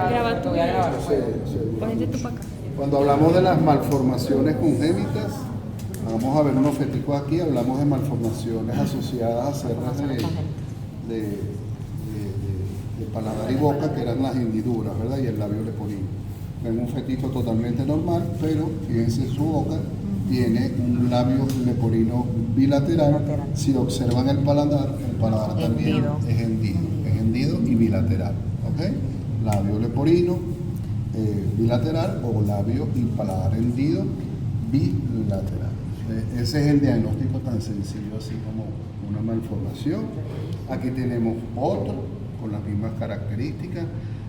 Graba tú. Sí. Ponete tú para acá. Cuando hablamos de las malformaciones congénitas, vamos a ver unos feticos aquí, hablamos de malformaciones asociadas a cerdas de paladar y boca, que eran las hendiduras, ¿verdad? Y el labio leporino. Ven un fetico totalmente normal, pero fíjense su boca, tiene un labio leporino bilateral. Si observan el paladar también es hendido y bilateral, ¿ok? Labio leporino bilateral o labio y paladar hendido bilateral. Ese es el diagnóstico tan sencillo así como una malformación. Aquí tenemos otro con las mismas características.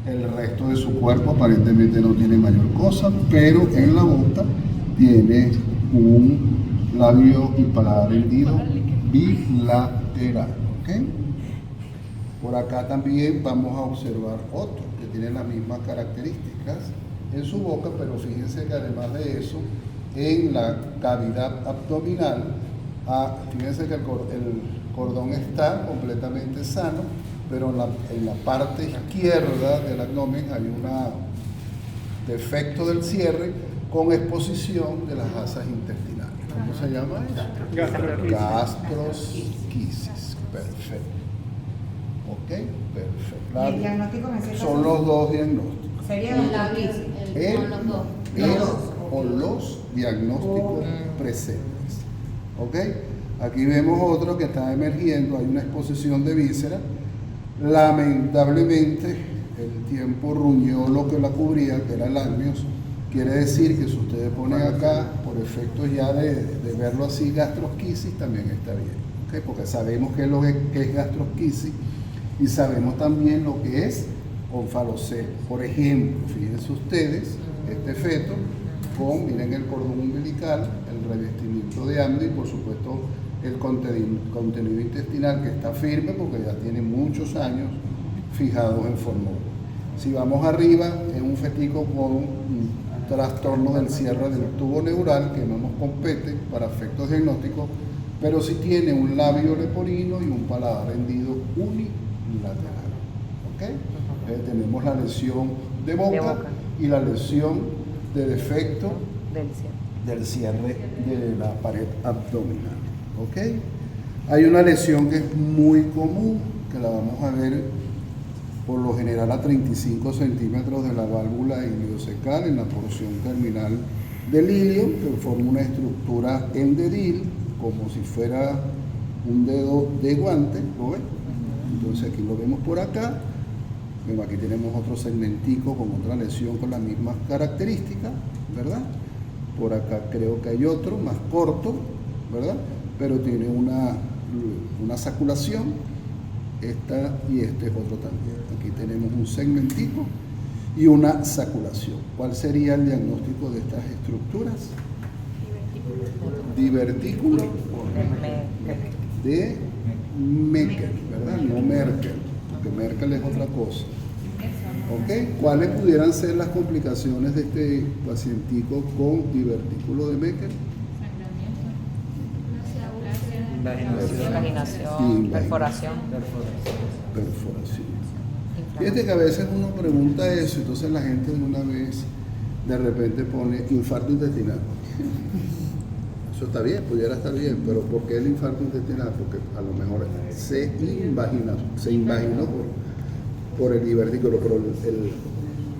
El resto de su cuerpo aparentemente no tiene mayor cosa, pero en la boca tiene un labio y paladar hendido bilateral, ¿ok? Por acá también vamos a observar otro que tiene las mismas características en su boca, pero fíjense que además de eso, en la cavidad abdominal, fíjense que el cordón está completamente sano, pero en la parte izquierda del abdomen hay un defecto del cierre con exposición de las asas intestinales. ¿Cómo se llama eso? Gastrosquisis. Perfecto. ¿Ok? Perfecto. ¿Y el diagnóstico en ese caso? Son los dos diagnósticos. Serían la o los diagnósticos presentes. ¿Ok? Aquí vemos otro que está emergiendo, hay una exposición de víscera. Lamentablemente, el tiempo ruñó lo que la cubría, que era el amnios. Quiere decir que si ustedes ponen acá, por efectos ya de verlo así, gastrosquisis, también está bien. ¿Okay? Porque sabemos qué es lo que es gastrosquisis y sabemos también lo que es onfalocele. Por ejemplo, fíjense ustedes, este feto miren el cordón umbilical, el revestimiento de amnios y por supuesto el contenido intestinal que está firme porque ya tiene muchos años fijados en formol. Si vamos arriba, es un fetico con un trastorno del cierre del tubo neural que llamamos compete para efectos diagnósticos, pero sí tiene un labio leporino y un paladar hendido unilateral. ¿Okay? Tenemos la lesión de boca y la lesión de defecto del cierre de la pared abdominal. ¿Okay? Hay una lesión que es muy común, que la vamos a ver por lo general a 35 centímetros de la válvula iliocecal en la porción terminal del ilio, que forma una estructura en dedil, como si fuera un dedo de guante, ¿lo ven? Entonces aquí lo vemos por acá. Bueno, aquí tenemos otro segmentico con otra lesión con las mismas características, ¿verdad? Por acá creo que hay otro más corto, ¿verdad? Pero tiene una saculación, esta y este es otro también. Aquí tenemos un segmentico y una saculación. ¿Cuál sería el diagnóstico de estas estructuras? Divertículo de Meckel, ¿verdad? No Merkel, porque Merkel es otra cosa. ¿Ok? ¿Cuáles pudieran ser las complicaciones de este pacientico con divertículo de Meckel? Invaginación, perforación. Fíjate que a veces uno pregunta eso, entonces la gente de una vez de repente pone infarto intestinal. Eso está bien, pudiera estar bien, pero ¿por qué el infarto intestinal? Porque a lo mejor se invaginó por el divertículo, pero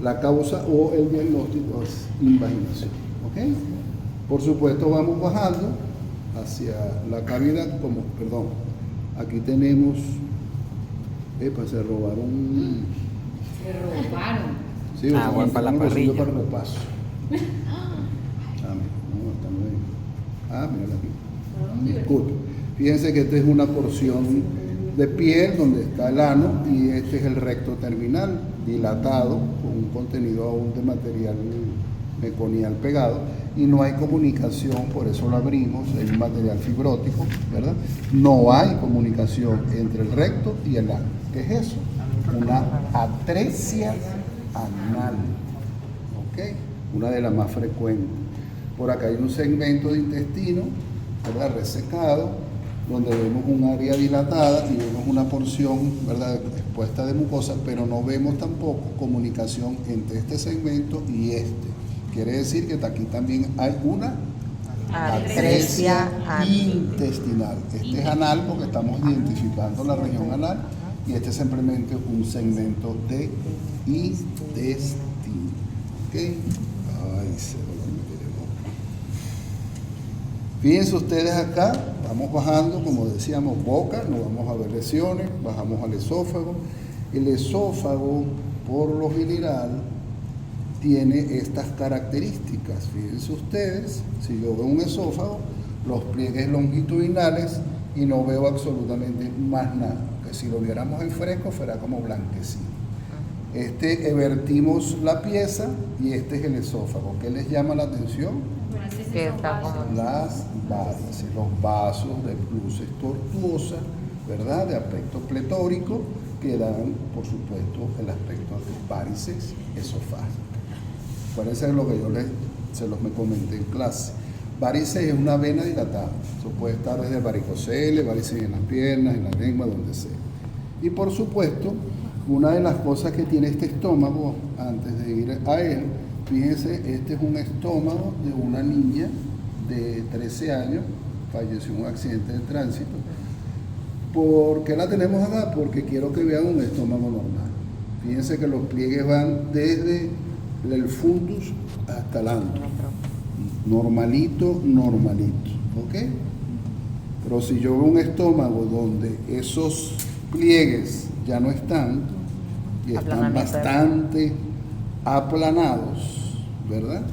la causa o el diagnóstico es invaginación. ¿Okay? Por supuesto vamos bajando hacia la cavidad, aquí tenemos, se robaron. Se robaron. Sí, agua para la parrilla. Para el repaso. Mira aquí. Disculpe. Fíjense que esta es una porción de piel donde está el ano y este es el recto terminal dilatado con un contenido aún de material meconial pegado y no hay comunicación, por eso lo abrimos, hay un material fibrótico, ¿verdad? No hay comunicación entre el recto y el ano. ¿Qué es eso? Una atresia anal, ¿ok? Una de las más frecuentes. Por acá hay un segmento de intestino, ¿verdad? Resecado, donde vemos un área dilatada y vemos una porción, ¿verdad?, expuesta de mucosa, pero no vemos tampoco comunicación entre este segmento y este. Quiere decir que aquí también hay una atresia intestinal. Este es anal porque estamos identificando la región anal y este es simplemente un segmento de intestino. ¿Ok? Ay, se lo meteremos. Fíjense ustedes acá, vamos bajando, como decíamos, boca, no vamos a ver lesiones, bajamos al esófago. El esófago, por lo general, tiene estas características. Fíjense ustedes, si yo veo un esófago, los pliegues longitudinales y no veo absolutamente más nada. Que si lo viéramos en fresco, fuera como blanquecino. Vertimos la pieza y este es el esófago. ¿Qué les llama la atención? Que está como... Las varices, los vasos de pluses tortuosa, ¿verdad? De aspecto pletórico, que dan, por supuesto, el aspecto de varices esofágicas. Parece lo que yo me comenté en clase. Varices es una vena dilatada. Eso puede estar desde varicocele, varices en las piernas, en la lengua, donde sea. Y por supuesto, una de las cosas que tiene este estómago, antes de ir a él, fíjense, este es un estómago de una niña de 13 años, falleció en un accidente de tránsito. ¿Por qué la tenemos acá? Porque quiero que vean un estómago normal. Fíjense que los pliegues van desde el fundus hasta el antro. Normalito, normalito. ¿Ok? Pero si yo veo un estómago donde esos pliegues ya no están y están bastante aplanados, ¿verdad?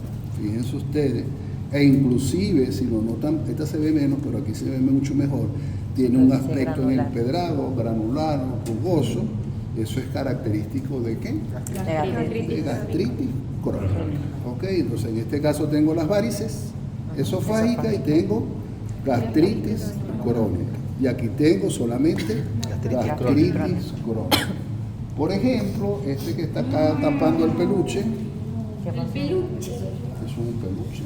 Fíjense ustedes. E inclusive, si lo notan, esta se ve menos, pero aquí se ve mucho mejor. Tiene un aspecto en el empedrado, granular, rugoso. Eso es característico ¿de qué? De gastritis crónica. ¿Ok? Entonces, en este caso tengo las varices esofágicas y tengo gastritis crónica. Y aquí tengo solamente gastritis crónica. Por ejemplo, este que está acá tapando el peluche. El peluche. Es un peluche.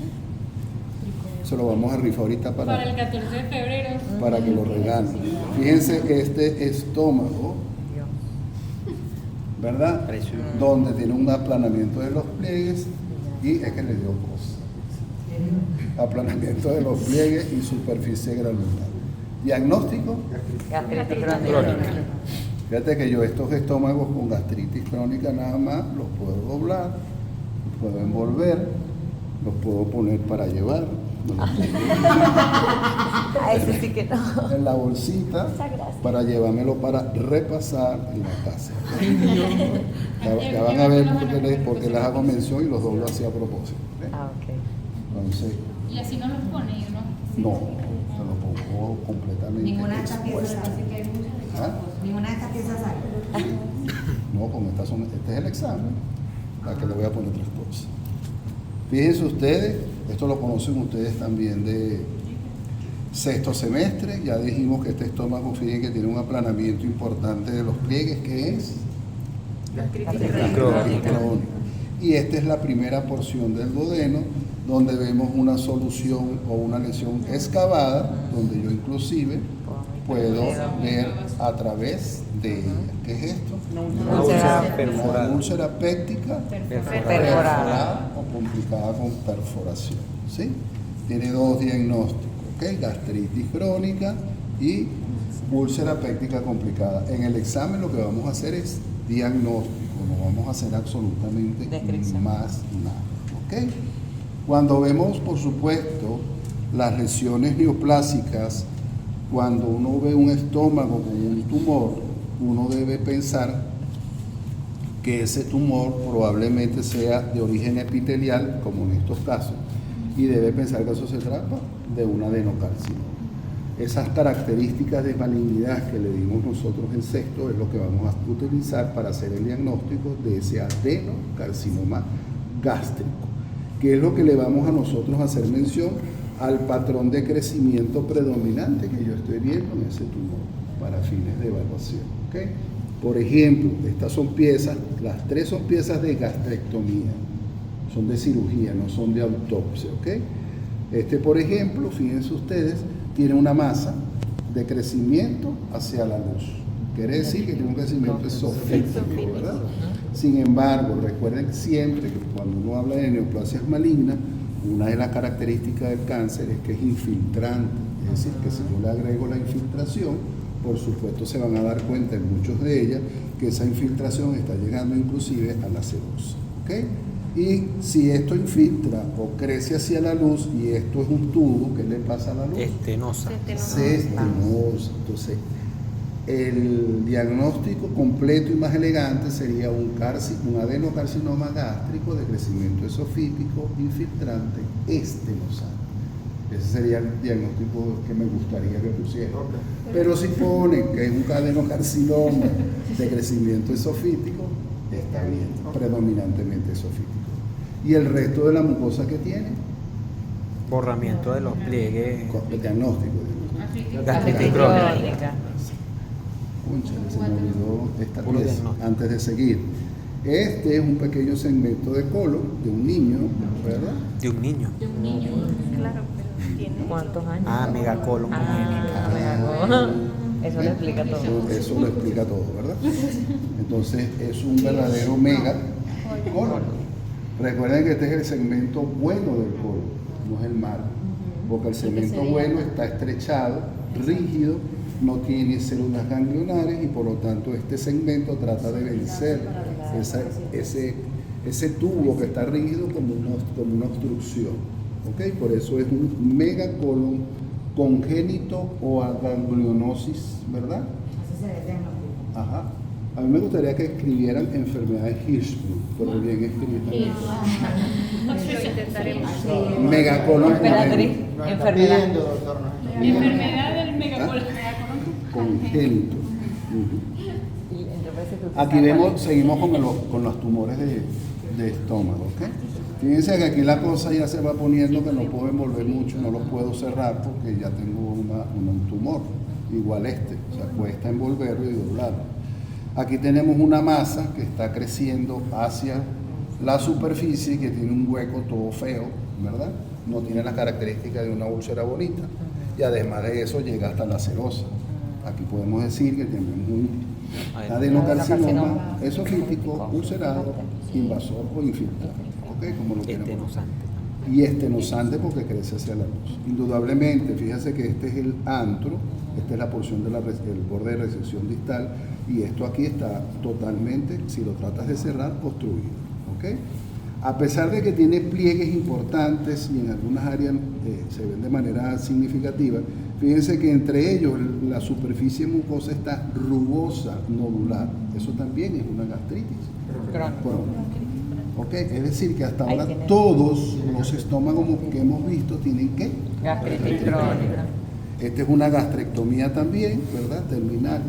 Se lo vamos a rifar ahorita para el 14 de febrero. Para que lo regalen. Fíjense este estómago, ¿verdad? Donde tiene un aplanamiento de los pliegues y es que le dio cosa. Aplanamiento de los pliegues y superficie granular. Diagnóstico: gastritis crónica. Fíjate que yo estos estómagos con gastritis crónica nada más los puedo doblar, los puedo envolver, los puedo poner para llevar. Ese sí que no. En la bolsita para llevármelo para repasar en la casa. Ya van a ver por qué les hago mención y los doblo así a propósito. Ah, ok. Entonces, Y así no los pone, ¿no? no, te lo pongo completamente Ninguna de estas piezas expuesto. sale. Ninguna de estas piezas sale. No, como estas son, este es el examen, la que le voy a poner otras cosas. Fíjense ustedes, esto lo conocen ustedes también de sexto semestre. Ya dijimos que este estómago, fíjense que tiene un aplanamiento importante de los pliegues, que es gastritis crónica. Y esta es la primera porción del duodeno, donde vemos una solución o una lesión excavada, donde yo inclusive puedo ver a través de ella. ¿Qué es esto? Una úlcera perforada. Una úlcera péptica perforada o complicada con perforación. ¿Sí? Tiene dos diagnósticos, ¿ok? Gastritis crónica y úlcera péptica complicada. En el examen lo que vamos a hacer es diagnóstico, no vamos a hacer absolutamente más nada. ¿Ok? Cuando vemos, por supuesto, las lesiones neoplásicas, cuando uno ve un estómago con un tumor, uno debe pensar que ese tumor probablemente sea de origen epitelial, como en estos casos, y debe pensar que eso se trata de un adenocarcinoma. Esas características de malignidad que le dimos nosotros en sexto es lo que vamos a utilizar para hacer el diagnóstico de ese adenocarcinoma gástrico, que es lo que le vamos a nosotros a hacer mención al patrón de crecimiento predominante que yo estoy viendo en ese tumor para fines de evaluación. ¿Okay? Por ejemplo, estas son piezas, las tres son piezas de gastrectomía, son de cirugía, no son de autopsia. ¿Okay? Por ejemplo, fíjense ustedes, tiene una masa de crecimiento hacia la luz. Quiere decir que tiene un crecimiento esofítico, ¿verdad? Sin embargo, recuerden siempre que cuando uno habla de neoplasias malignas, una de las características del cáncer es que es infiltrante. Es decir, que si yo le agrego la infiltración, por supuesto se van a dar cuenta en muchos de ellas que esa infiltración está llegando inclusive a la serosa. ¿Okay? Y si esto infiltra o crece hacia la luz y esto es un tubo, ¿qué le pasa a la luz? Estenosa. Se estenosa. Entonces, el diagnóstico completo y más elegante sería un adenocarcinoma gástrico de crecimiento esofítico infiltrante estenosante. Ese sería el diagnóstico que me gustaría que pusieran. Pero si ponen que es un adenocarcinoma de crecimiento esofítico, está bien, predominantemente esofítico. ¿Y el resto de la mucosa que tiene? Borramiento de los pliegues. Diagnóstico. Gastritis crónica. Cónchale, se me olvidó esta Puro pieza diagnóstico. antes de seguir. Este es un pequeño segmento de colon de un niño, ¿verdad? De un niño. De un niño. Claro, pero tiene. ¿Cuántos años? Ah, megacolon Ah, congénito. eso lo explica todo. Eso lo explica todo, ¿verdad? Entonces es un verdadero mega colon. Recuerden que este es el segmento bueno del colon, no es el malo, porque el segmento bueno está estrechado, rígido, no tiene células ganglionares y por lo tanto este segmento trata de vencer ese tubo que está rígido como una obstrucción. ¿Okay? Por eso es un megacolon congénito o aganglionosis, ¿verdad? Así se ve el diagnóstico. Ajá. A mí me gustaría que escribieran enfermedad de Hirschsprung, pero bien escrita. Lo intentaremos. Megacolon Emperatriz, congénito. enfermedad. Enfermedad del megacolon. Congénito. Ujú. Y entonces tú Aquí vemos, seguimos con los tumores de estómago, ¿ok? Fíjense que aquí la cosa ya se va poniendo que no puedo envolver mucho, no lo puedo cerrar porque ya tengo un tumor, igual o sea, cuesta envolverlo y doblarlo. Aquí tenemos una masa que está creciendo hacia la superficie y que tiene un hueco todo feo, ¿verdad? No tiene las características de una úlcera bonita y además de eso llega hasta la serosa. Aquí podemos decir que tenemos un adenocarcinoma esofítico, ulcerado, invasor o infiltrado, ¿ok? Como lo queremos. Estenosante. Y estenosante porque crece hacia la luz. Indudablemente, fíjese que este es el antro, esta es la porción del borde de resección distal y esto aquí está totalmente, si lo tratas de cerrar, obstruido, ¿ok? A pesar de que tiene pliegues importantes y en algunas áreas se ven de manera significativa, fíjense que entre ellos la superficie mucosa está rugosa, nodular. Eso también es una gastritis crónica. ¿Ok? Es decir, que hasta ahora todos los estómagos que hemos visto tienen ¿qué? Gastritis crónica. Esta es una gastrectomía también, ¿verdad? Terminal,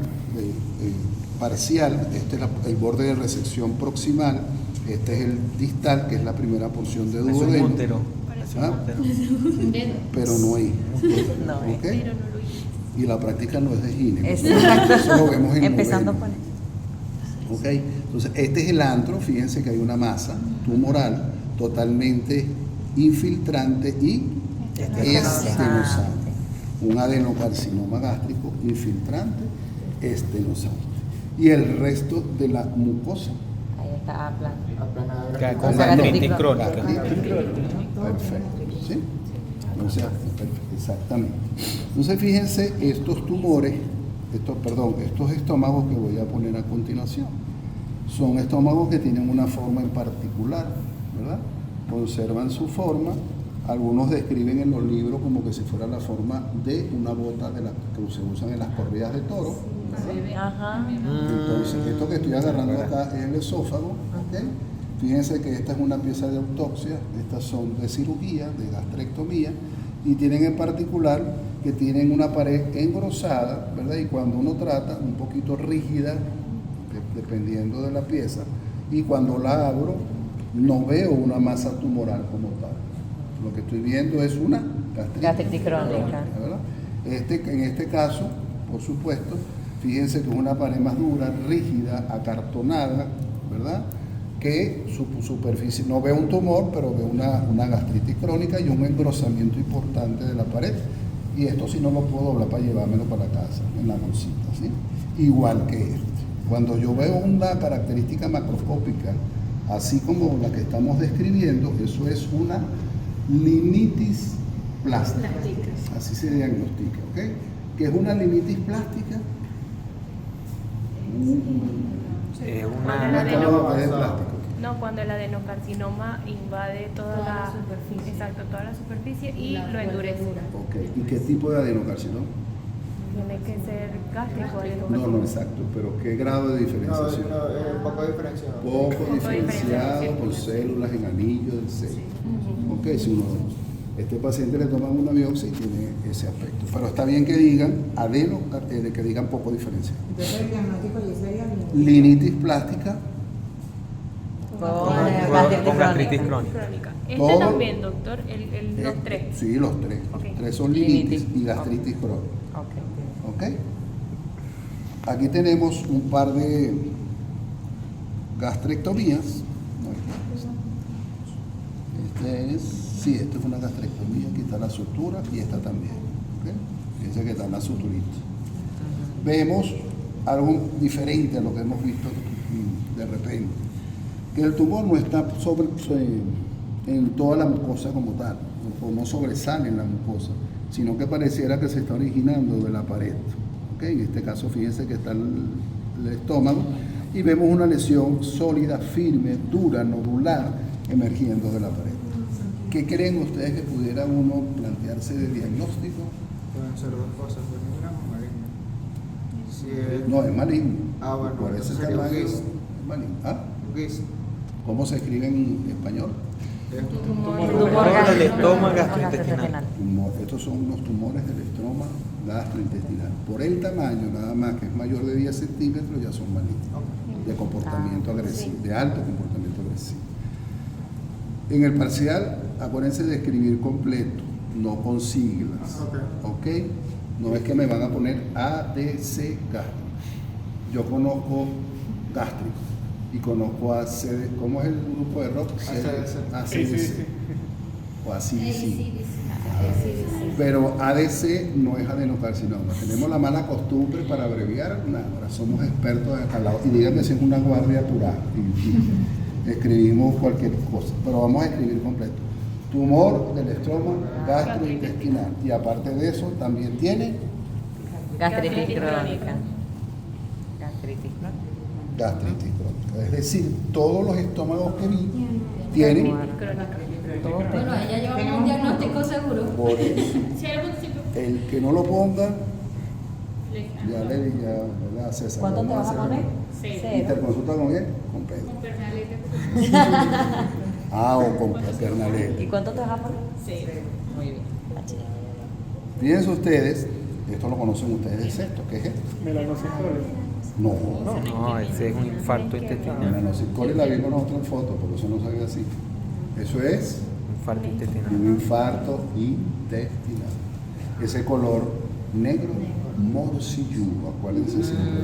parcial. Este es el borde de resección proximal. Este es el distal, que es la primera porción de Es un duodeno. útero. Es un ¿Ah? útero. Un dedo. Pero no es. No es. ¿Ok? Pero no lo hice. Y la práctica no es de gine. Exacto. Eso lo vemos en Empezando noveno. por eso. ¿Ok? Entonces, este es el antro. Fíjense que hay una masa tumoral totalmente infiltrante y estenosante. Un adenocarcinoma gástrico infiltrante, estenosante. Y el resto de la mucosa. Ahí está aplana. Que con Esa gastritis gastritis crónica. Perfecto. ¿Sí? Entonces, exactamente. Entonces, fíjense estos tumores, estos estómagos que voy a poner a continuación. Son estómagos que tienen una forma en particular, ¿verdad? Conservan su forma. Algunos describen en los libros como que si fuera la forma de una bota de la que se usan en las corridas de toro. ¿verdad? Ajá. Entonces, esto que estoy agarrando acá es el esófago. ¿Ok? Fíjense que esta es una pieza de autopsia, estas son de cirugía, de gastrectomía, y tienen en particular que tienen una pared engrosada, ¿verdad? Y cuando uno trata, un poquito rígida, dependiendo de la pieza, y cuando la abro, no veo una masa tumoral como tal. Lo que estoy viendo es una Gastritis crónica. ¿verdad? En este caso, por supuesto, fíjense que es una pared más dura, rígida, acartonada, ¿verdad? Que su superficie, no veo un tumor, pero veo una gastritis crónica y un engrosamiento importante de la pared. Y esto sí no lo puedo doblar para llevármelo para la casa, en la bolsita, ¿sí? Igual que este. Cuando yo veo una característica macroscópica, así como la que estamos describiendo, eso es una linitis plástica. Así se diagnostica, ¿ok? ¿Qué es una linitis plástica? Cuando el Una adeno- cama de plástico. No, cuando el adenocarcinoma invade toda Toda la la superficie. Exacto, toda la superficie y La lo endurece. cobertura. Ok, ¿y qué tipo de adenocarcinoma? Tiene que ser gástrico No, adenocarcinoma. no, exacto, pero ¿qué grado de diferenciación? Poco diferenciado. Poco diferenciado diferenciado. por células en anillo del seno. Ujú. Ok, si uno, este paciente le toman una biopsia y tiene ese aspecto. Pero está bien que digan que digan poco diferenciado. Entonces el diagnóstico ya sería Linitis plástica, Con Con gastritis crónica. Crónica. Este Todo- también, doctor, los tres. Sí, los tres. Ok. Los tres son linitis Linitis. y gastritis crónica. Ok. ¿Ok? Aquí tenemos un par de gastrectomías. Sí, esta es una gastrectomía, aquí está la sutura y esta también. ¿Ok? Fíjense que está la suturita. Vemos algo diferente a lo que hemos visto de repente. Que el tumor no está en toda la mucosa como tal, o no sobresale en la mucosa, sino que pareciera que se está originando de la pared. ¿Ok? En este caso, fíjense que está el estómago y vemos una lesión sólida, firme, dura, nodular, emergiendo de la pared. ¿Qué creen ustedes que pudiera uno plantearse de diagnóstico? Pueden ser dos cosas, benignas o malignas. Si es No, es maligno. Ah, bueno, Por ese entonces sería un tamaño GIS. es maligno. ¿Ah? GIS. ¿Cómo se escribe en español? Es un Tumor del estómago gastrointestinal. Estos son unos tumores del estroma gastrointestinal. Por el tamaño, nada más que es mayor de 10 centímetros, ya son malignos. De comportamiento agresivo, de alto comportamiento agresivo. En el parcial, acuérdense de escribir completo, no con siglas. ¿Ok? No es que me van a poner ADC gástrico. Yo conozco gástrico y conozco ACD. ¿Cómo es el grupo de rock? ACDC. O ACDC. Pero ADC no es adenocarcinoma. Tenemos la mala costumbre para abreviar. Ahora somos expertos al lado. Y díganme si es una guardia apurada. Y escribimos cualquier cosa. Pero vamos a escribir completo. Tumor del estroma gastrointestinal. Y aparte de eso, también tiene Gastritis Gastritis crónica. crónica. Gastritis crónica. gastritis crónica. Es decir, todos los estómagos que vi tienen Crónica. Bueno, ella lleva un diagnóstico seguro. por eso. Si hay algún tipo El que no lo ponga, de ya le di, ya, ¿verdad, César? ¿Cuánto te Vamos vas a hacer- poner? Cero. ¿Interconsulta con él? Con Pedro. personalidad. O con Pernalé. ¿Y cuánto te vas a poner? Cero. Muy bien. Fíjense ustedes, esto lo conocen ustedes, esto, ¿qué es esto? No, No, ese es un infarto intestinal. melanocircosis la vimos nosotros en foto, por eso no sabía así. Eso es Infarto intestinal. un infarto intestinal. Ese color negro, morcilludo, acuérdense siempre.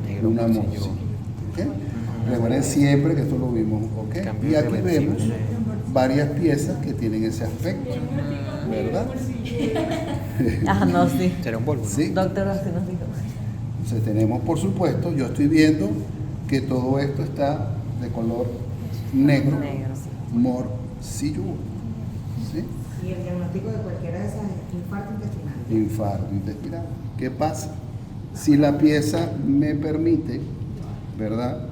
Negro Una morcilludo. morcilla. ¿Ok? Recuerden siempre que esto lo vimos, ¿ok? Cambio Y aquí irreversible. vemos varias piezas que tienen ese aspecto, ¿verdad? Ah, no, sí. Será un polvo, ¿no? Sí. Doctor, así nos dijo. Entonces tenemos, por supuesto, yo estoy viendo que todo esto está de color negro, Negro. morcilludo. ¿Sí? Y el diagnóstico de cualquiera de esas es infarto intestinal. Infarto intestinal. ¿Qué pasa? Si la pieza me permite, ¿verdad?,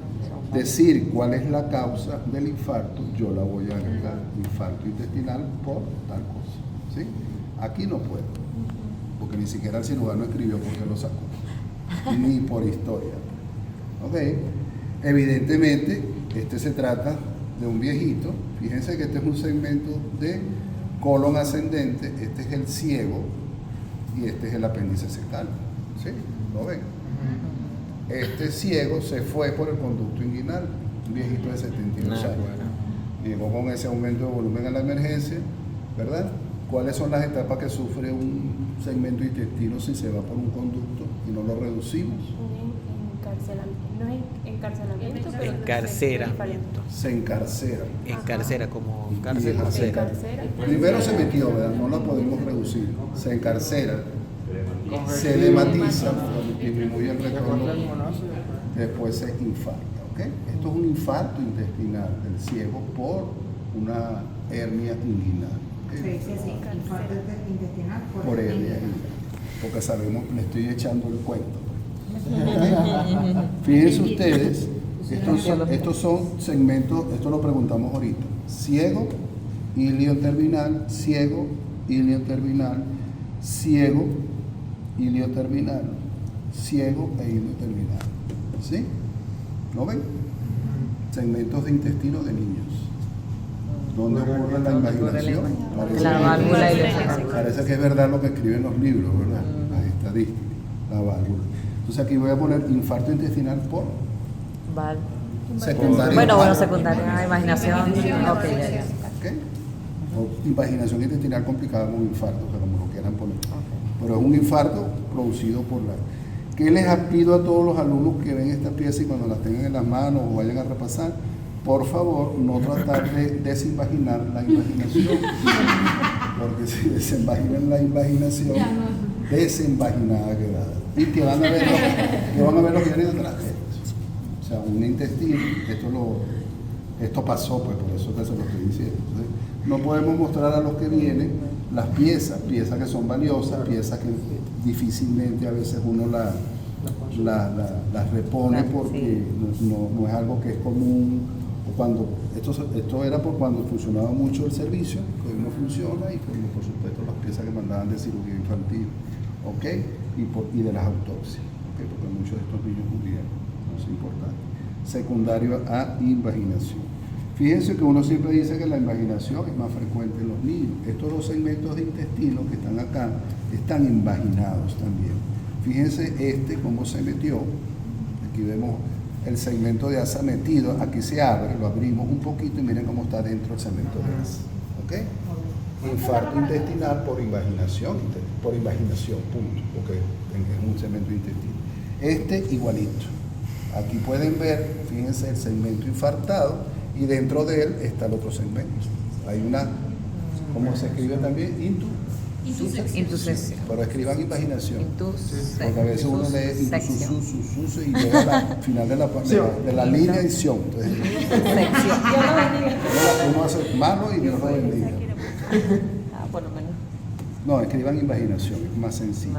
decir cuál es la causa del infarto, yo la voy a agregar, infarto intestinal por tal cosa. ¿Sí? Aquí no puedo, porque ni siquiera el cirujano escribió por qué lo sacó, ni por historia. ¿Ok? Evidentemente, este se trata de un viejito. Fíjense que este es un segmento de colon ascendente, este es el ciego y este es el apéndice secal. ¿Sí? ¿Lo ven? Este ciego se fue por el conducto inguinal, un viejito de 72 años. Llegó con ese aumento de volumen a la emergencia, ¿verdad? ¿Cuáles son las etapas que sufre un segmento intestino si se va por un conducto y no lo reducimos? Encarcelamiento. No es encarcelamiento, pero Encarceramiento. Se encarcera. Encarcera como Y cárcel. es así. se encarcera. Primero se metió, ¿verdad? No la podemos reducir. Se encarcera, se dematiza, disminuye el retorno, después se infarta. ¿Ok? Esto es un infarto intestinal del ciego por una hernia inguinal. ¿Ok? Se dice así, infarto intestinal Por hernia inguinal. Porque sabemos, le estoy echando el cuento. Fíjense ustedes, estos son segmentos, esto lo preguntamos ahorita. Ciego, ilioterminal, ciego, ilioterminal, ciego, ilioterminal, ciego e ilioterminal. ¿Sí? ¿Lo ven? Segmentos de intestino de niños. ¿Dónde ocurre la imaginación? La válvula Parece que es verdad lo que escriben los libros, ¿verdad? Las estadísticas, la válvula. Entonces aquí voy a poner infarto intestinal por Val. secundaria. Bueno, secundaria, imaginación. Ok, ya. ¿Ok? O imaginación intestinal complicada como infarto, o sea, como lo quieran poner. Pero es un infarto producido por la... ¿Qué les pido a todos los alumnos que ven esta pieza y cuando las tengan en las manos o vayan a repasar? Por favor, no tratar de desinvaginar la imaginación, porque si desinvaginan la imaginación, desinvaginada quedará. Y que van a ver lo que viene detrás. O sea, un intestino, esto pasó, pues por eso que se lo estoy diciendo. Entonces, no podemos mostrar a los que vienen las piezas que son valiosas, piezas que difícilmente a veces uno las repone porque no es algo que es común. O cuando esto era por cuando funcionaba mucho el servicio, que hoy no funciona, y por supuesto las piezas que mandaban de cirugía infantil, ¿ok? Y de las autopsias, ¿ok? Porque muchos de estos niños murieron, eso es importante. Secundario a invaginación. Fíjense que uno siempre dice que la invaginación es más frecuente en los niños. Estos dos segmentos de intestino que están acá están invaginados también. Fíjense cómo se metió. Aquí vemos el segmento de asa metido. Aquí se abre, lo abrimos un poquito y miren cómo está dentro el segmento de asa. ¿Ok? Infarto intestinal por invaginación, punto. Porque es un segmento intestino. Igualito. Aquí pueden ver, fíjense, el segmento infartado. Y dentro de él está el otro segmento. Hay una, ¿cómo se escribe también? Intusección. Pero escriban invaginación. Porque a veces uno lee intususu y llega al final de la línea edición. Entonces, uno hace malo y Dios lo bendiga. Por lo menos. No, escriban invaginación, es más sencillo.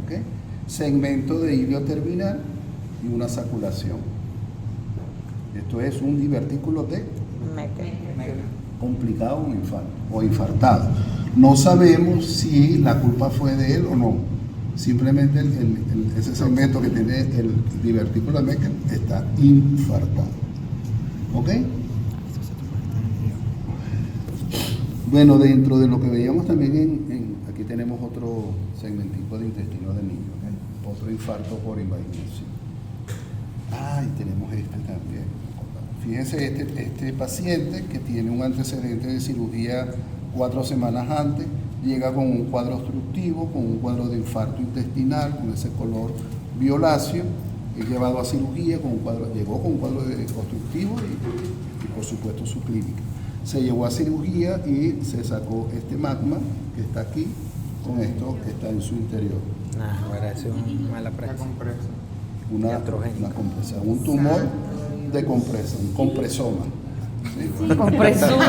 ¿Okay? Segmento de ilioterminal y una saculación. Esto es un divertículo de complicado un infarto o infartado. No sabemos si la culpa fue de él o no. Simplemente ese segmento que tiene el divertículo de Meckel está infartado. ¿Ok? Bueno, dentro de lo que veíamos también aquí tenemos otro segmentico de intestino de niño, ¿okay? Otro infarto por invaginación. Y tenemos este también. Fíjense, este paciente que tiene un antecedente de cirugía 4 semanas antes, llega con un cuadro obstructivo, con un cuadro de infarto intestinal, con ese color violáceo, es llevado a cirugía, llegó con un cuadro obstructivo y por supuesto su clínica. Se llevó a cirugía y se sacó este magma que está aquí, con esto que está en su interior. Ahora eso es una mala práctica. Una compresa, un tumor de compresa, un compresoma. ¿Sí? Compresoma.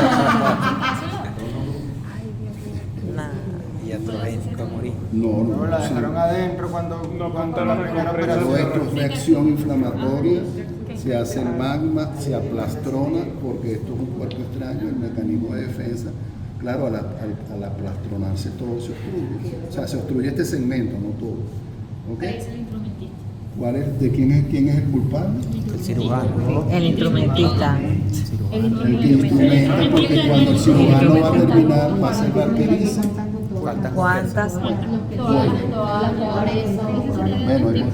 Iatrogénico a morir. No, la dejaron adentro cuando la primera Pero operación. esto es reacción inflamatoria, se hace el magma, se aplastrona, porque esto es un cuerpo extraño, el mecanismo de defensa. Claro, al aplastronarse todo se obstruye. O sea, se obstruye este segmento, no todo. ¿Ok? ¿De quién es el culpable? El cirujano. El instrumentista. El que instrumenta, porque cuando el cirujano va a terminar, va a cerrar, ¿qué dice? ¿Cuántas? Bueno,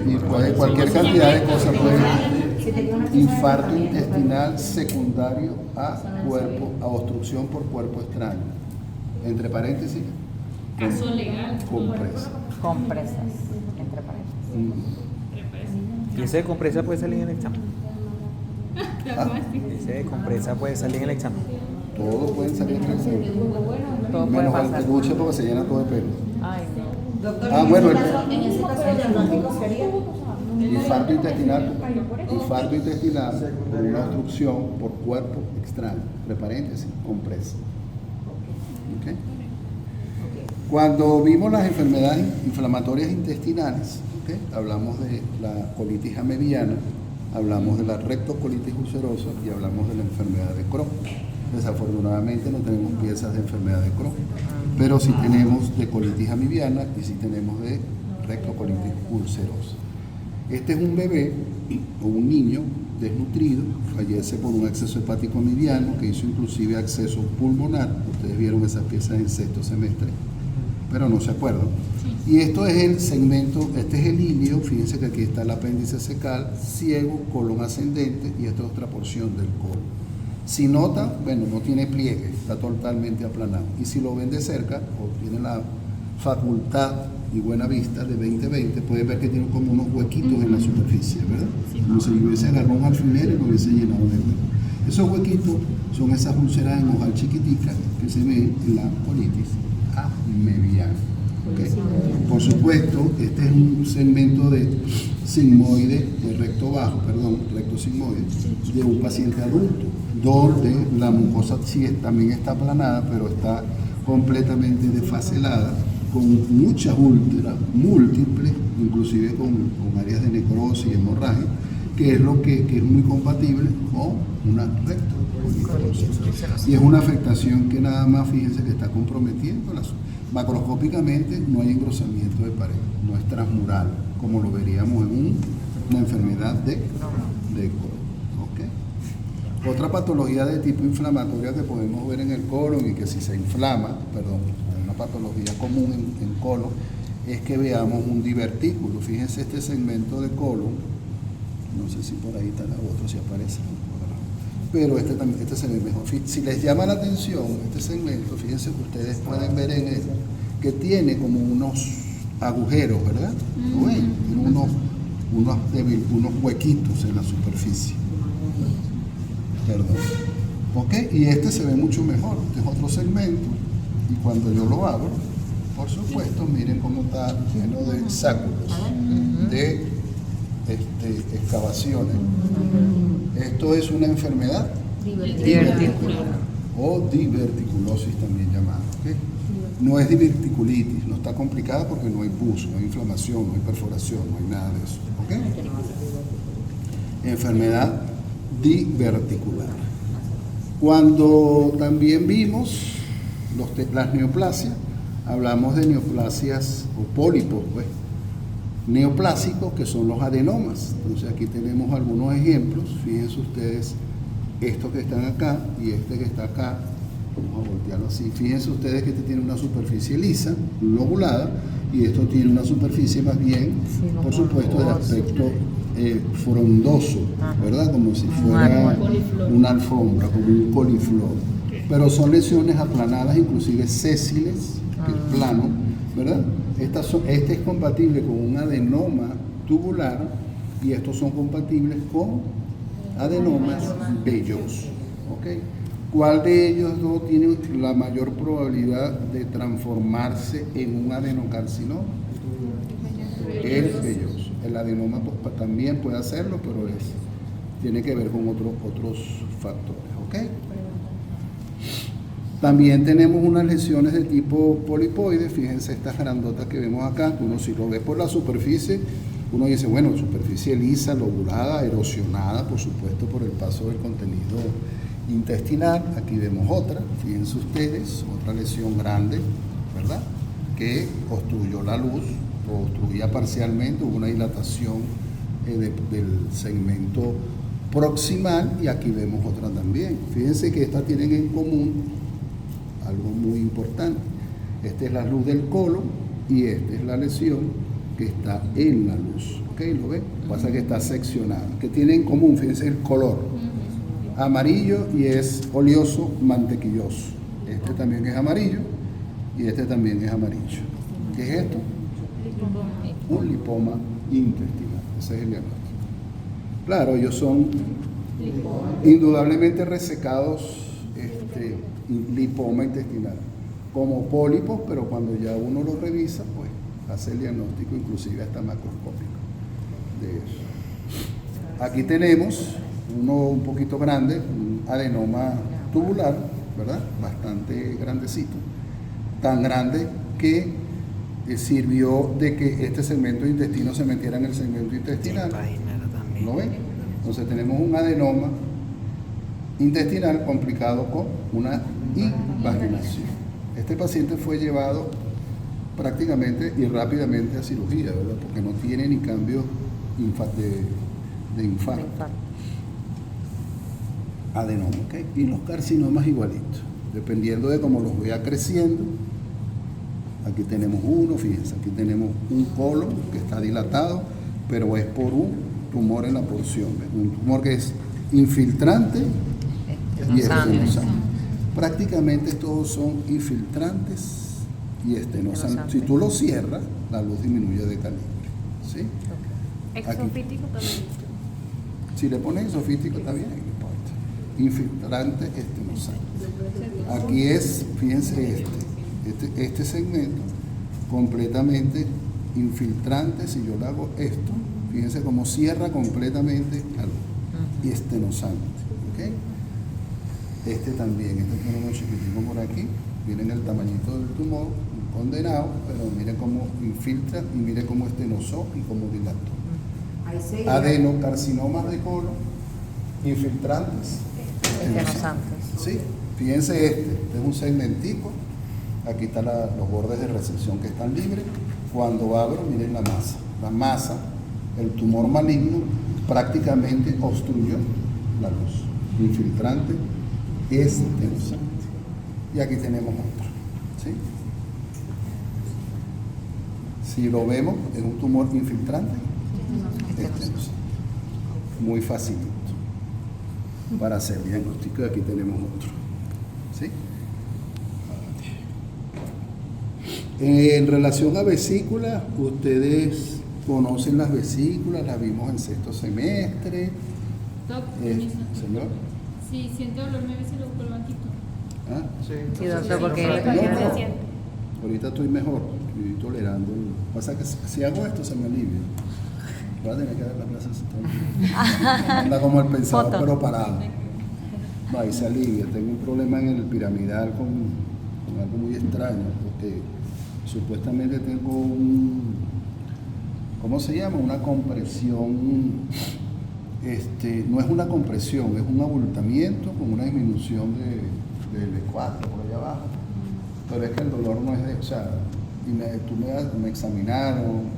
y puede cualquier cantidad de cosas, puede infarto intestinal secundario a obstrucción por cuerpo extraño. Entre paréntesis, Caso legal. compresa. Compresas. Entre paréntesis. Y ese de compresa puede salir en el examen. Ese compresa puede salir en el examen. Todos pueden salir en el examen. Todo puede Menos el pasar. peluche porque se llena todo de pelo. Ay, no. Doctor, Ah, bueno, en ese caso el diagnóstico sería Infarto intestinal por una obstrucción por cuerpo extraño, entre paréntesis, compresa. ¿Ok? Cuando vimos las enfermedades inflamatorias intestinales, ¿ok? Hablamos de la colitis amebiana, hablamos de la rectocolitis ulcerosa y hablamos de la enfermedad de Crohn. Desafortunadamente no tenemos piezas de enfermedad de Crohn, pero sí tenemos de colitis amebiana y sí tenemos de rectocolitis ulcerosa. Este es un bebé o un niño desnutrido, fallece por un exceso hepático amebiano que hizo inclusive acceso pulmonar. Ustedes vieron esas piezas en sexto semestre, pero no se acuerdan. Y esto es el segmento, este es el ilio, fíjense que aquí está el apéndice cecal, ciego, colon ascendente, y esta es otra porción del colon. Si notan, bueno, no tiene pliegue, está totalmente aplanado. Y si lo ven de cerca, o tienen la facultad y buena vista de 20/20, pueden ver que tiene como unos huequitos en la superficie, ¿verdad? Como si hubiese agarrado un alfiler y lo hubiese llenado de hueco. Esos huequitos son esas úlceras en ojal chiquiticas que se ven en la colitis amebiana. ¿Okay? Por supuesto, este es un segmento de sigmoide, de recto sigmoide, de un paciente adulto, donde la mucosa sí también está aplanada, pero está completamente desfacelada, con muchas úlceras múltiples, inclusive con áreas de necrosis y hemorragia, que es lo que es muy compatible con una rectocolitis. Y es una afectación que nada más, fíjense que está comprometiendo macroscópicamente. No hay engrosamiento de pared, no es transmural, como lo veríamos en una enfermedad de colon. ¿Okay? Otra patología de tipo inflamatoria que podemos ver en el colon y que si se inflama, una patología común en colon, es que veamos un divertículo. Fíjense este segmento de colon, no sé si por ahí está la otra, si aparece, pero este se ve mejor. Si les llama la atención este segmento, fíjense que ustedes pueden ver en él que tiene como unos agujeros, ¿verdad? ¿Lo ven? Tiene unos huequitos en la superficie. Perdón. ¿Ok? Y este se ve mucho mejor. Este es otro segmento. Y cuando yo lo abro, por supuesto, miren cómo está lleno de sáculos, de excavaciones. Esto es una enfermedad diverticular o diverticulosis también llamada. ¿Okay? No es diverticulitis, no está complicada porque no hay pus, no hay inflamación, no hay perforación, no hay nada de eso. ¿Okay? Enfermedad diverticular. Cuando también vimos las neoplasias, hablamos de neoplasias o pólipos, pues, neoplásicos, que son los adenomas. Entonces aquí tenemos algunos ejemplos. Fíjense ustedes, estos que están acá y este que está acá. Vamos a voltearlo así. Fíjense ustedes que este tiene una superficie lisa, lobulada, y esto tiene una superficie más bien, por supuesto, de aspecto frondoso, ¿verdad? Como si fuera una alfombra, como un coliflor. Pero son lesiones aplanadas, inclusive sésiles, que es plano, ¿verdad? Este es compatible con un adenoma tubular y estos son compatibles con adenomas vellosos. ¿Okay? ¿Cuál de ellos dos tiene la mayor probabilidad de transformarse en un adenocarcinoma? El velloso. El adenoma pues, también puede hacerlo, pero tiene que ver con otros factores. ¿Okay? También tenemos unas lesiones de tipo polipoide. Fíjense estas grandotas que vemos acá, que uno si lo ve por la superficie, uno dice, bueno, superficie lisa, lobulada, erosionada, por supuesto, por el paso del contenido intestinal. Aquí vemos otra, fíjense ustedes, otra lesión grande, ¿verdad? Que obstruyó la luz, o obstruía parcialmente, hubo una dilatación del segmento proximal, y aquí vemos otra también. Fíjense que estas tienen en común algo muy importante. Esta es la luz del colon y esta es la lesión que está en la luz. ¿Ok? ¿Lo ven? Pasa que está seccionada. ¿Qué tiene en común? Fíjense el color. Amarillo y es oleoso, mantequilloso. Este también es amarillo y este también es amarillo. ¿Qué es esto? Un lipoma intestinal. Ese es el diagnóstico. Claro, ellos son Indudablemente resecados, lipoma intestinal, como pólipos, pero cuando ya uno lo revisa, pues hace el diagnóstico, inclusive hasta macroscópico de eso. Aquí tenemos uno un poquito grande, un adenoma tubular, ¿verdad? Bastante grandecito, tan grande que sirvió de que este segmento de intestino se metiera en el segmento intestinal. ¿Lo ven? Entonces tenemos un adenoma intestinal complicado con una invaginación. Este paciente fue llevado prácticamente y rápidamente a cirugía, ¿verdad? Porque no tiene ni cambio de infarto. Adenoma, ¿ok? Y los carcinomas igualitos, dependiendo de cómo los vea creciendo. Aquí tenemos uno, fíjense, aquí tenemos un colon que está dilatado, pero es por un tumor en la porción, ¿ves? Un tumor que es infiltrante y estenosante. Prácticamente todos son infiltrantes y estenosante. Si tú lo cierras, la luz disminuye de calibre, ¿sí? Exofítico también. Si le pones exofítico está bien, no importa. Infiltrante estenosante. Aquí es, fíjense este segmento completamente infiltrante. Si yo le hago esto, fíjense cómo cierra completamente la luz y estenosante, ¿ok? Este también, tiene uno chiquitico por aquí, miren el tamañito del tumor, un condenado, pero miren cómo infiltra y miren cómo estenosó y cómo dilató. Adenocarcinomas de colon, infiltrantes, estenosantes. Sí, fíjense este es un segmentico, aquí están los bordes de resección que están libres. Cuando abro, miren la masa, el tumor maligno prácticamente obstruyó la luz. Infiltrante estenosante. Y aquí tenemos otro, ¿sí? Si lo vemos, es un tumor infiltrante estenosante. Muy facilito para hacer diagnóstico. Aquí tenemos otro, ¿sí? En relación a vesículas, ustedes conocen las vesículas, las vimos en sexto semestre. Doc, señor. Si siente dolor, me se lo busco el banquito. ¿Ah? Sí, doctor, porque Ahorita estoy mejor, estoy tolerando. Pasa que si hago esto se me alivia. Voy a tener que dar la clase. Anda como el pensador, pero parado. No, ahí se alivia. Tengo un problema en el piramidal con algo muy extraño, porque supuestamente tengo ¿cómo se llama? Una compresión, no es una compresión, es un abultamiento con una disminución del E4 por allá abajo. Pero es que el dolor no es o sea, me examinaron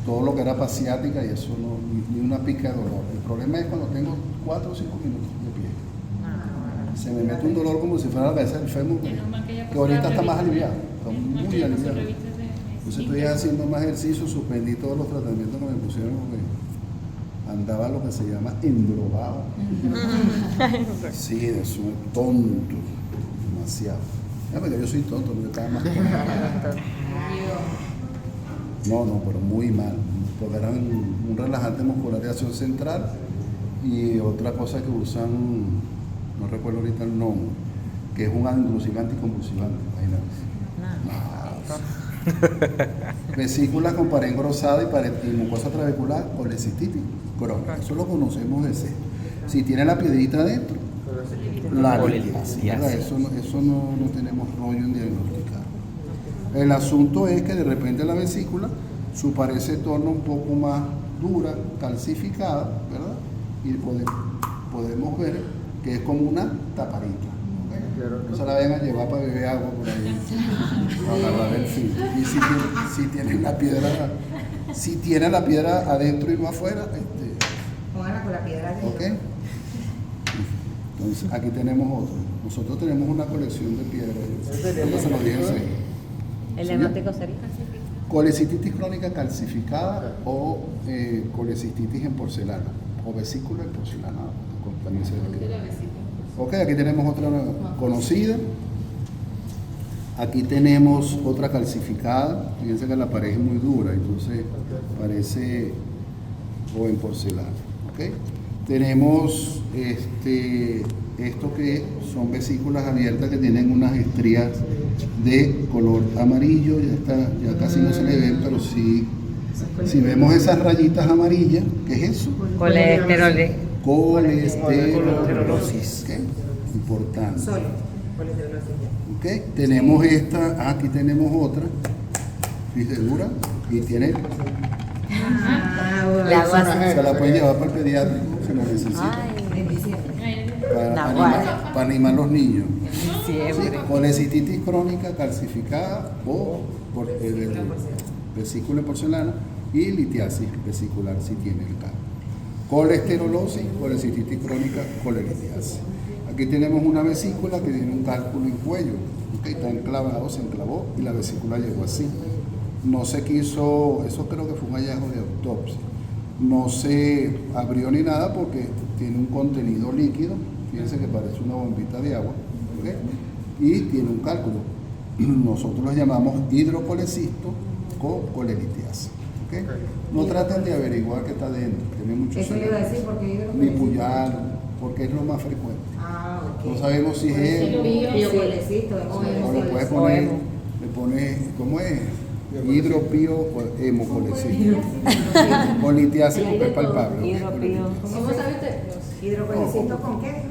todo lo que era pasiática y eso no, ni una pica de dolor. El problema es cuando tengo 4 o 5 minutos de pie. Se me mete un dolor como si fuera la cabeza del fémur, que ahorita está más aliviado, está muy aliviado. Entonces estoy haciendo más ejercicio, suspendí todos los tratamientos que me pusieron porque andaba lo que se llama endrogado. Sí, eso es tonto, demasiado. Ya, porque yo soy tonto, yo estaba más tonto. No, pero muy mal, porque eran un relajante muscular de acción central y otra cosa que usan, no recuerdo ahorita el nombre, que es un inclusive anticonvulsivante, imagínate. Vesícula con pared engrosada y mucosa trabecular, colecistitis crónica. Eso lo conocemos de sexto. Si tiene la piedrita adentro, la litiasis. Eso no tenemos rollo en diagnosticar. El asunto es que de repente la vesícula, su pared se torna un poco más dura, calcificada, ¿verdad? Y podemos ver que es como una taparita. No se la vayan a llevar para beber agua por ahí, para agarrar el filtro. Y si tienen la piedra adentro y no afuera, pónganla con la piedra adentro. ¿ok? Entonces aquí tenemos otro. Nosotros tenemos una colección de piedras. Esto se lo dije enseguida. ¿El diagnóstico sería? Colecistitis crónica calcificada o colecistitis en porcelana o vesícula en porcelana. También se ve. Ok, aquí tenemos otra conocida. Aquí tenemos otra calcificada. Fíjense que la pared es muy dura, entonces parece o en porcelana. ¿Ok? Tenemos esto que son vesículas abiertas que tienen unas estrías de color amarillo, ya casi no se le ven, pero sí, si vemos esas rayitas amarillas, ¿qué es eso? Colesterolosis. ¿Okay? Importante. Solo. Colesterolosis. ¿Okay? Tenemos esta, aquí tenemos otra, fíjate, dura, y tiene, se la pueden llevar para el pediátrico si lo necesitan. En diciembre. Para animar a los niños. Siempre. Sí, colecistitis crónica calcificada o por vesícula de porcelana y litiasis vesicular si tiene el caso. Colesterolosis, colecistitis crónica, colelitiasis. Aquí tenemos una vesícula que tiene un cálculo en cuello, ¿okay? Está enclavado, se enclavó y la vesícula llegó así. No se quiso, eso creo que fue un hallazgo de autopsia. No se abrió ni nada porque tiene un contenido líquido, fíjense que parece una bombita de agua, ¿okay? Y tiene un cálculo. Nosotros lo llamamos hidrocolecisto con colelitiasis. ¿Okay? No traten de averiguar qué está dentro, tiene mucho Eso le iba a decir porque ni puyar, porque es lo más frecuente. Ah, ok. No sabemos si es Biocolecito. o le puedes poner, le pones, ¿cómo es? Hidropío o hemocolecisto. Con litiasis porque es palpable. Hidropío. ¿Cómo sabe usted? ¿Hidrocolecito con qué?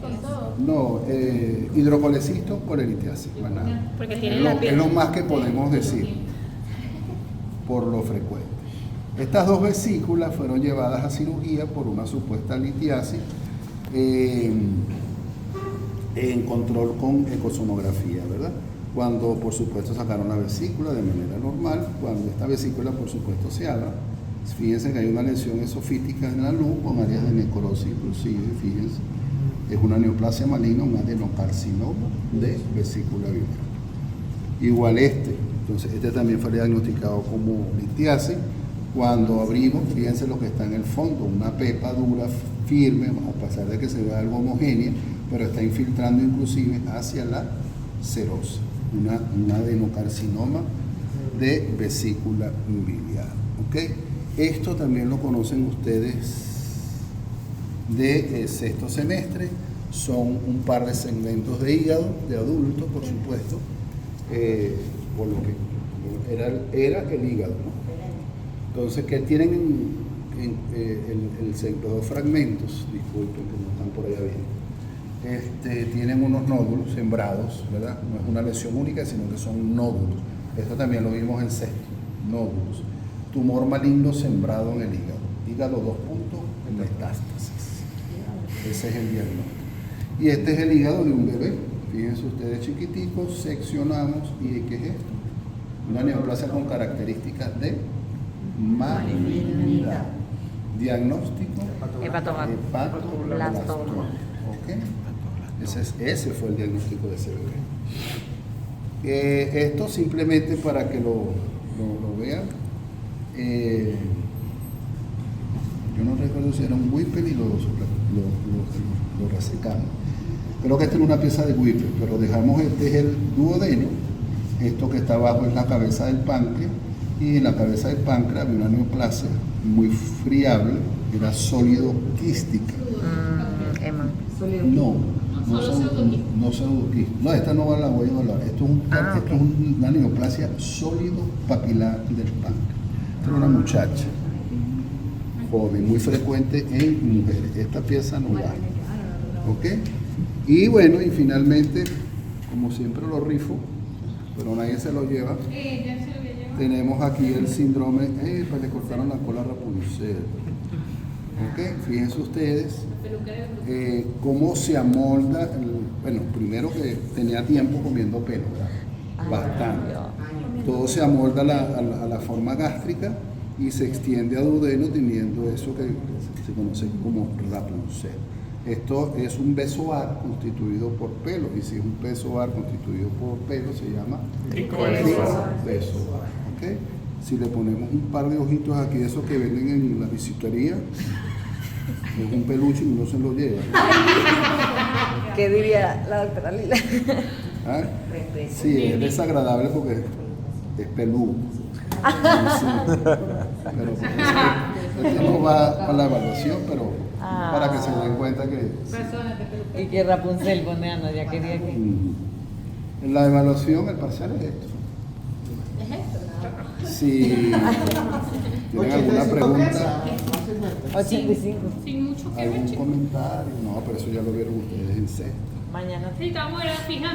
Con todo. No, hidrocolecisto con litiasis, más nada. Porque Es tiene lo, la piel. es lo más que podemos decir por lo frecuente. Estas dos vesículas fueron llevadas a cirugía por una supuesta litiasis en control con ecosonografía, ¿verdad? Cuando por supuesto sacaron la vesícula de manera normal, cuando esta vesícula por supuesto se abra, fíjense que hay una lesión esofítica en la luz con áreas de necrosis inclusive, fíjense, es una neoplasia maligna, un adenocarcinoma de vesícula biliar. Igual entonces este también fue diagnosticado como litiasis. Cuando abrimos, fíjense lo que está en el fondo, una pepa dura, firme, a pesar de que se vea algo homogénea, pero está infiltrando inclusive hacia la serosa, un adenocarcinoma de vesícula biliar. ¿Okay? Esto también lo conocen ustedes de sexto semestre, son un par de segmentos de hígado, de adultos por supuesto, por lo que era el hígado, ¿no? Entonces, que tienen los dos fragmentos, disculpen que no están por allá bien, tienen unos nódulos sembrados, ¿verdad? No es una lesión única, sino que son nódulos. Esto también lo vimos en sexto, nódulos. Tumor maligno sembrado en el hígado. Hígado 2 puntos en metástasis. Ese es el diagnóstico. Y este es el hígado de un bebé. Fíjense ustedes chiquiticos, seccionamos y ¿qué es esto? Una neoplasia con características de malignidad. Diagnóstico hepatoblastoma. ¿Okay? Ese fue el diagnóstico de ese bebé. Esto simplemente para que lo vean. Yo no recuerdo si era un Whipple y lo resecamos. Creo que esta es una pieza de Whipple, pero dejamos este es el duodeno. Esto que está abajo es la cabeza del páncreas, y en la cabeza del páncreas había una neoplasia muy friable, era sólido quística. No pseudoquística. No, esta no la voy a evaluar. Esto es una neoplasia sólido papilar del páncreas. Esta era una muchacha joven, muy frecuente en mujeres. Esta pieza no va. ¿Ok? Y bueno, y finalmente, como siempre lo rifo, pero nadie se lo lleva. Tenemos aquí el síndrome, pues le cortaron la cola a Rapunzel. ¿Ok? Fíjense ustedes cómo se amolda, bueno, primero que tenía tiempo comiendo pelo, ¿verdad? Bastante. Todo se amolda a la forma gástrica y se extiende a duodeno teniendo eso que se conoce como Rapunzel. Esto es un besoar constituido por pelo, y si es un besoar constituido por pelo se llama tricobesoar. ¿Okay? Si le ponemos un par de ojitos aquí, esos que venden en la bisutería, es un peluche y uno se lo lleva. ¿Qué diría la doctora Lila? ¿Ah? Sí, es desagradable porque es peludo. Sí, pero Este no va para la evaluación, pero Ah. para que se den cuenta que... Personas de peluca. Y que Rapunzel pone Ana, ya quería que. En la evaluación, el parcial es esto. ¿Es esto? Si tienen alguna pregunta, 85. Sin mucho que ver, algún chicos. comentario, no, pero eso ya lo vieron ustedes en sexto. Mañana. Sí, estamos fijando.